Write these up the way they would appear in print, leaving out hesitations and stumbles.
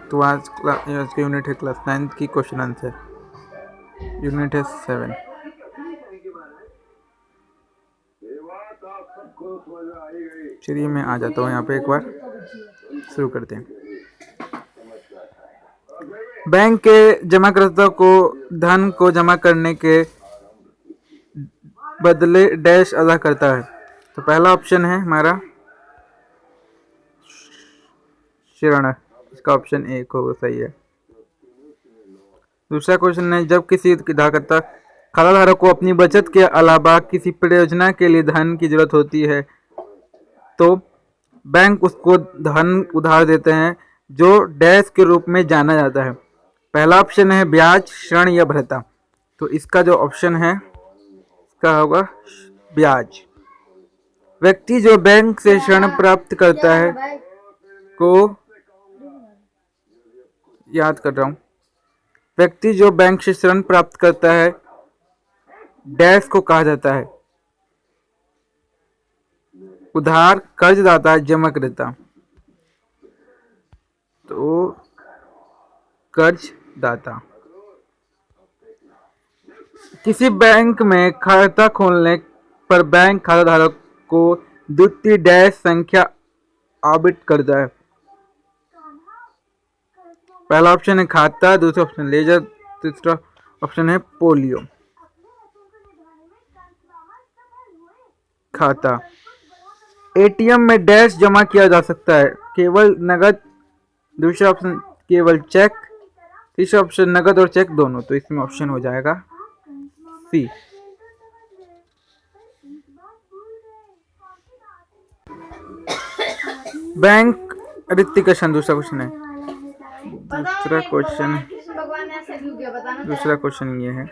तो आज की यूनिट है क्लास 9 की क्वेश्चन आंसर। यूनिट है 7। चलिए मैं आ जाता हूँ यहाँ पे, एक बार शुरू करते हैं। बैंक के जमाकर्ता को धन को जमा करने के बदले डैश अदा करता है। तो पहला ऑप्शन है हमारा ऋण, इसका ऑप्शन ए को सही है। दूसरा क्वेश्चन है, जब किसी उधारकर्ता खाताधारक को अपनी बचत के अलावा किसी परियोजना के लिए धन की जरूरत होती है तो बैंक उसको धन उधार देते हैं, जो डैश के रूप में जाना जाता है। पहला ऑप्शन है ब्याज, ऋण या भृता। तो इसका जो ऑप्शन है इसका होगा ब्याज। व्यक्ति जो बैंक से ऋण प्राप्त करता है को याद कर रहा हूँ, व्यक्ति जो बैंक से ऋण प्राप्त करता है डैश को कहा जाता है उधार, कर्जदाता, जमाकर्ता। तो कर्जदाता। किसी बैंक में खाता खोलने पर बैंक खाताधारक को द्वितीय डैश संख्या आवंटित करता है। पहला ऑप्शन है खाता, दूसरा ऑप्शन लेजर, तीसरा ऑप्शन है पोलियो। खाता। एटीएम में डैश जमा किया जा सकता है, केवल नगद, दूसरा ऑप्शन केवल चेक, तीसरा ऑप्शन नगद और चेक दोनों। तो इसमें ऑप्शन हो जाएगा सी। बैंक ऋतिकेशन दूसरा क्वेश्चन है। दूसरा क्वेश्चन ये है,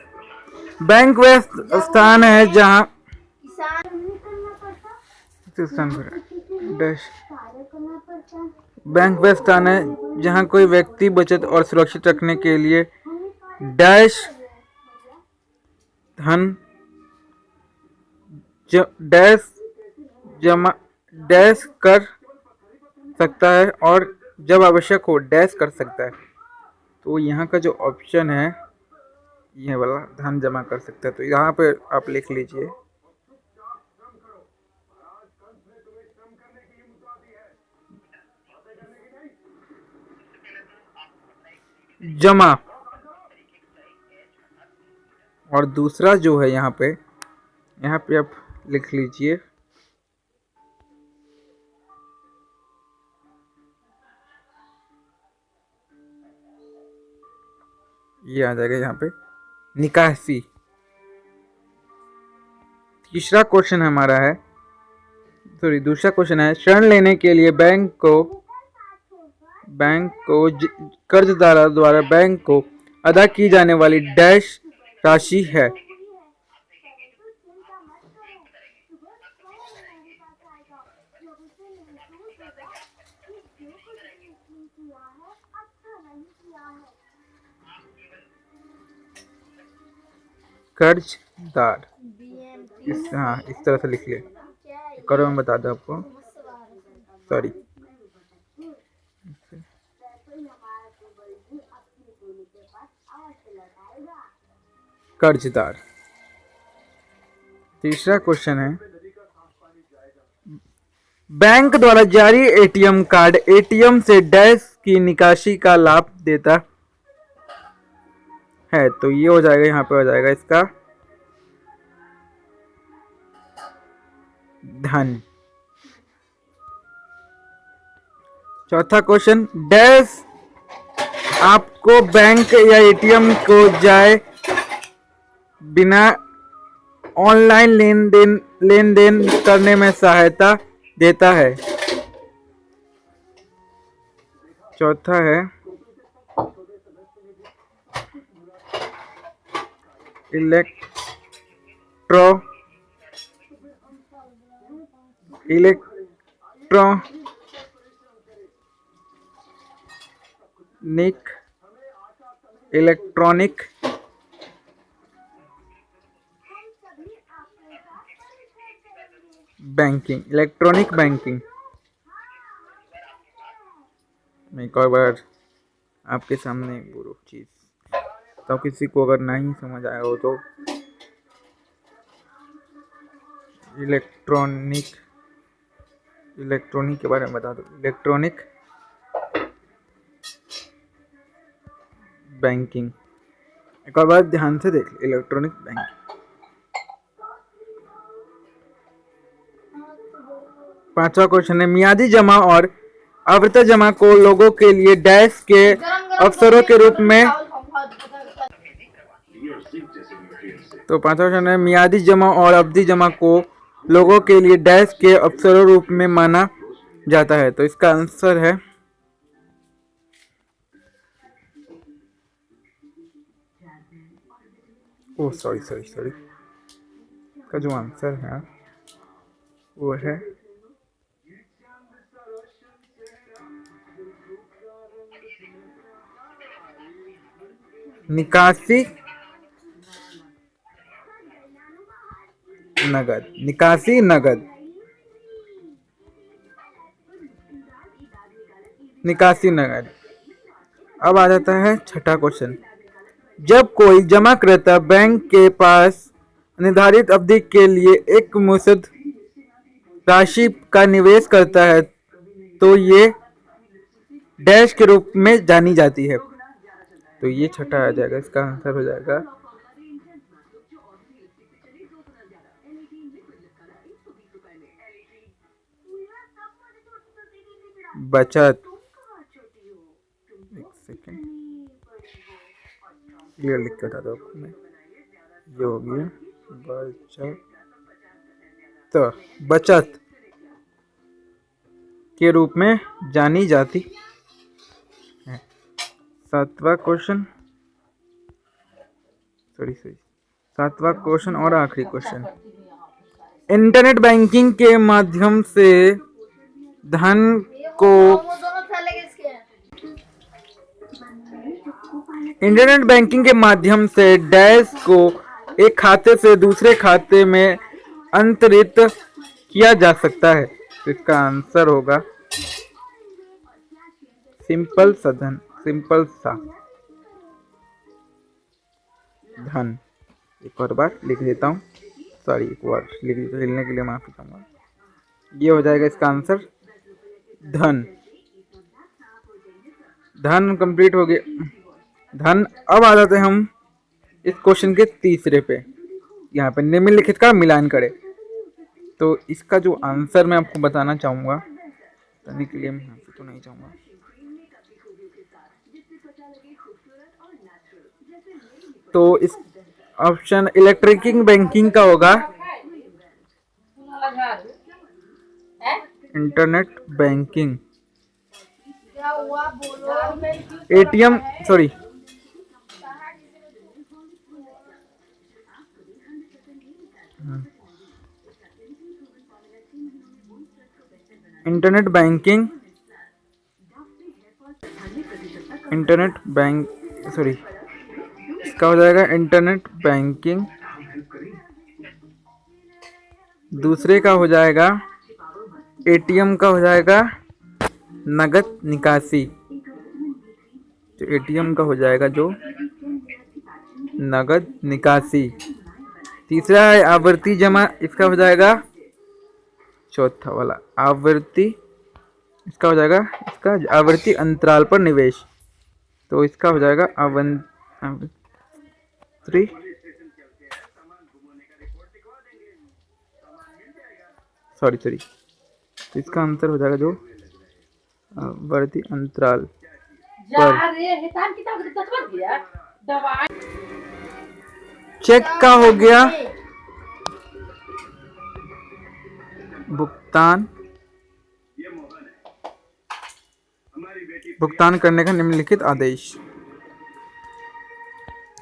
बैंक वह स्थान है जहां बैंक वह स्थान है जहां कोई व्यक्ति बचत और सुरक्षित रखने के लिए डैश धन डैश जमा डैश कर सकता है और जब आवश्यक हो डैश कर सकता है। तो यहाँ का जो ऑप्शन है ये वाला धन जमा कर सकता है। तो यहाँ पे आप लिख लीजिए जमा, और दूसरा जो है यहाँ पे आप लिख लीजिए ये आ जाएगा यहाँ पे निकासी। तीसरा क्वेश्चन हमारा है, दूसरा क्वेश्चन है, ऋण लेने के लिए बैंक को कर्जदार द्वारा बैंक को अदा की जाने वाली डैश राशि है। कर्जदार, इस तरह से लिख लिया करो, मैं बता दूं आपको, सॉरी। कर्जदार। तीसरा क्वेश्चन है, बैंक द्वारा जारी एटीएम कार्ड एटीएम से डैश की निकासी का लाभ देता है। तो ये हो जाएगा, यहाँ पे हो जाएगा इसका धन। चौथा क्वेश्चन, डैश आपको बैंक या एटीएम को जाए बिना ऑनलाइन लेन देन करने में सहायता देता है। चौथा है इलेक्ट्रॉनिक बैंकिंग। एक और बार आपके सामने वो चीज़, तो किसी को अगर नहीं समझ आया हो तो इलेक्ट्रॉनिक के बारे में बता दो। इलेक्ट्रॉनिक बैंकिंग, एक और बात ध्यान से देख, इलेक्ट्रॉनिक बैंकिंग। 5वां क्वेश्चन है, मियादी जमा और आवर्ती जमा को लोगों के लिए डैश के अवसरों के रूप में, तो 5वां क्वेश्चन है, मियादी जमा और अवधि जमा को लोगों के लिए डैश के अवसरों रूप में माना जाता है। तो इसका आंसर है सॉरी, इसका जो आंसर है वो है निकासी नगद। अब आ जाता है 6ठा क्वेश्चन, जब कोई जमाकर्ता बैंक के पास निर्धारित अवधि के लिए एक मुश्त राशि का निवेश करता है तो ये डैश के रूप में जानी जाती है। तो ये 6ठा आ जाएगा, इसका आंसर हो जाएगा बचत। एक सेकेंड क्लियर लिख के बता दो आपको मैं, ये हो गया बचत के रूप में जानी जाती है। 7वां क्वेश्चन और आखिरी क्वेश्चन, इंटरनेट बैंकिंग के माध्यम से धन को डैश को एक खाते से दूसरे खाते में अंतरित किया जा सकता है। तो इसका आंसर होगा सिंपल सा धन। एक और बार लिख देता हूँ, सॉरी एक बार लिखने के लिए माफी चाहूंगा। ये हो जाएगा इसका आंसर धन कंप्लीट हो गया। अब आ जाते हैं हम इस क्वेश्चन के तीसरे पे, यहाँ पे निम्नलिखित का मिलान करें। तो इसका जो आंसर मैं आपको बताना चाहूँगा, बताने के लिए मैं यहाँ पे तो नहीं चाहूँगा, तो इस ऑप्शन इलेक्ट्रॉनिक बैंकिंग का होगा internet banking, ATM sorry internet bank इसका हो जाएगा इंटरनेट बैंकिंग। दूसरे का हो जाएगा एटीएम का हो जाएगा नगद निकासी। तो एटीएम का हो जाएगा जो नगद निकासी। तीसरा है आवर्ती जमा, इसका हो जाएगा चौथा वाला आवर्ती, इसका हो जाएगा इसका आवर्ती अंतराल पर निवेश। तो इसका हो जाएगा सॉरी तो इसका आंसर हो जाएगा जो आवर्ती अंतराल पर। चेक का हो गया भुगतान करने का निम्नलिखित आदेश।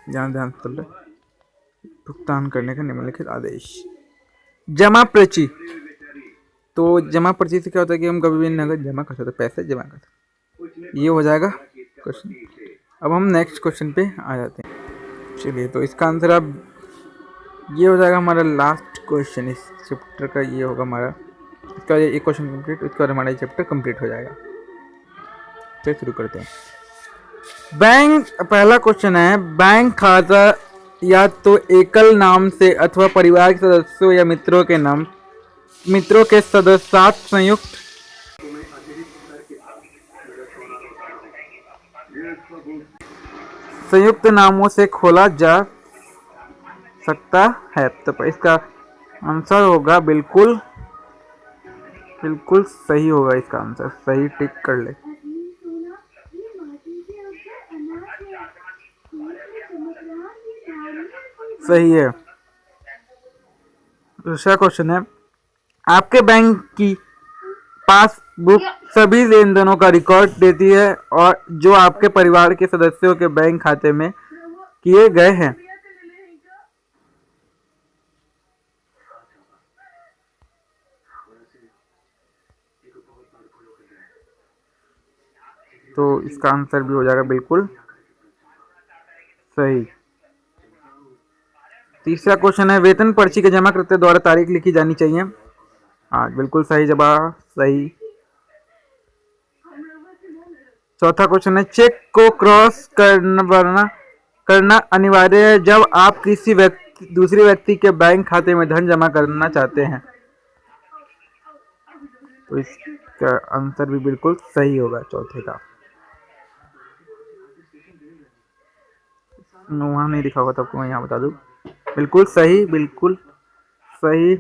ध्यान सुन ले, भुगतान करने का निम्नलिखित आदेश। जमा पर्ची, तो जमा पर्ची से क्या होता है कि हम कभी भी नगद जमा कर सकते, पैसे जमा कर सकते। ये हो जाएगा क्वेश्चन। अब हम नेक्स्ट क्वेश्चन पे आ जाते हैं। चलिए, तो इसका आंसर अब ये हो जाएगा हमारा लास्ट क्वेश्चन इस चैप्टर का। ये होगा हमारा, इसका एक क्वेश्चन कंप्लीट, इसके बाद हमारा चैप्टर कंप्लीट हो जाएगा। फिर शुरू करते हैं। बैंक, पहला क्वेश्चन है, बैंक खाता या तो एकल नाम से अथवा परिवार के सदस्यों या मित्रों के सदस्य साथ संयुक्त नामों से खोला जा सकता है। तो इसका आंसर होगा बिल्कुल सही होगा। इसका आंसर सही टिक कर ले। सही है। दूसरा क्वेश्चन है, आपके बैंक की पासबुक सभी लेन देनों का रिकॉर्ड देती है और जो आपके परिवार के सदस्यों के बैंक खाते में किए गए हैं। तो इसका आंसर भी हो जाएगा बिल्कुल सही। तीसरा क्वेश्चन है, वेतन पर्ची के जमाकर्ता द्वारा तारीख लिखी जानी चाहिए। हाँ, बिल्कुल सही जवाब, सही। चौथा क्वेश्चन है, चेक को क्रॉस करना अनिवार्य है जब आप किसी दूसरे व्यक्ति के बैंक खाते में धन जमा करना चाहते हैं। तो इसका आंसर भी बिल्कुल सही होगा चौथे का। वहां नहीं लिखा होगा तो आपको मैं यहाँ बता दूं। बिल्कुल सही, बिल्कुल सही,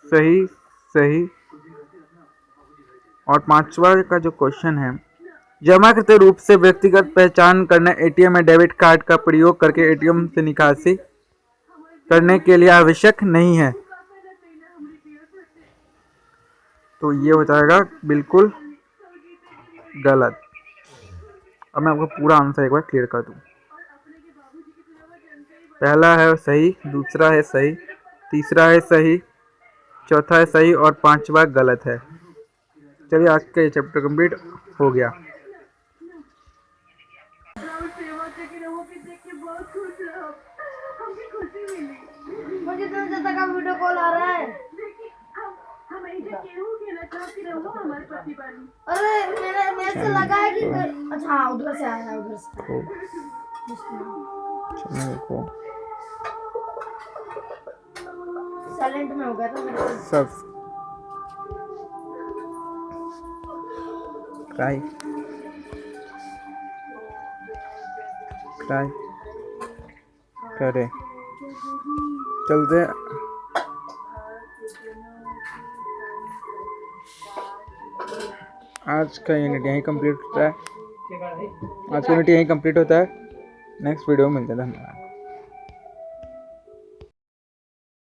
सही, सही। और पांचवा का जो क्वेश्चन है, जमाकर्ता रूप से व्यक्तिगत पहचान करना एटीएम या डेबिट कार्ड का प्रयोग करके एटीएम से निकासी करने के लिए आवश्यक नहीं है। तो ये हो जाएगा बिल्कुल गलत। अब मैं आपको पूरा आंसर एक बार क्लियर कर दूं। पहला है सही, दूसरा है सही, तीसरा है सही, चौथा है सही और पांचवा गलत है। चलिए, आज का ये चैप्टर कंप्लीट हो गया। मुझे तो जब तक वीडियो कॉल आ रहा है। अरे मेरे से लगा है कि अच्छा उधर से आया है, उधर से। साइलेंट में हो गया था मेरे सब ट्राई करे। चलते आज का यूनिट यहीं कंप्लीट होता है। नेक्स्ट वीडियो में मिलते हैं। धन्यवाद।